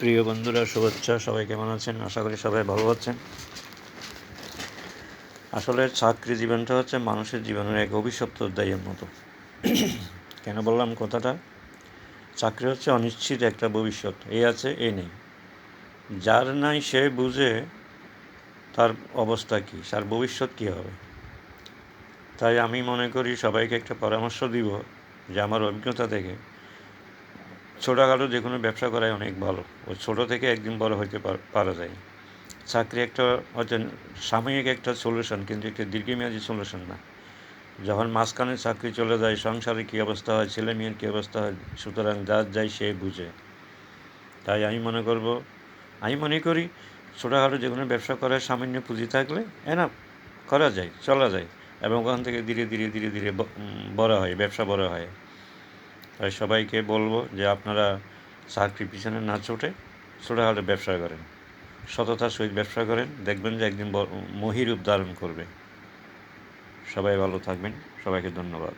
প্রিয় বন্ধুরা, শুভেচ্ছা। সবাই কেমন আছেন? আশা করি সবাই ভালো আছেন। আসলে চাকরি জীবনটা হচ্ছে মানুষের জীবনের এক অভিশপ্ত অধ্যায়ের মতো। কেন বললাম কথাটা? চাকরি হচ্ছে অনিশ্চিত একটা ভবিষ্যৎ, এই আছে এই নেই। যার নাই সে বুঝে তার অবস্থা কী, তার ভবিষ্যৎ কী হবে। তাই আমি মনে করি সবাইকে একটা পরামর্শ দিব যে আমার অভিজ্ঞতা থেকে ছোটোখাটো যে কোনো ব্যবসা করাই অনেক ভালো। ওই ছোটো থেকে একদিন বড় হইতে পারা যায়। চাকরি একটা হচ্ছে সাময়িক একটা সলিউশন, কিন্তু একটা দীর্ঘমেয়াদী সলিউশন না। যখন মাঝখানে চাকরি চলে যায়, সংসারে কী অবস্থা হয়, ছেলে মেয়ের কী অবস্থা হয়, সুতরাং যার যায় সে বুঝে। তাই আমি মনে করি ছোটোখাটো যে কোনো ব্যবসা করার সামান্য পুঁজি থাকলে এনাফ, করা যায়, চলা যায়, এবং ওখান থেকে ধীরে ধীরে ধীরে ধীরে বড় হয়, ব্যবসা বড় হয়। তাই সবাইকে বলবো যে আপনারা চাকরির পিছনে না ছুটে ছোটোখাটো ব্যবসা করেন, সততার সহিত ব্যবসা করেন, দেখবেন যে একদিন মহীরূপ ধারণ করবে। সবাই ভালো থাকবেন। সবাইকে ধন্যবাদ।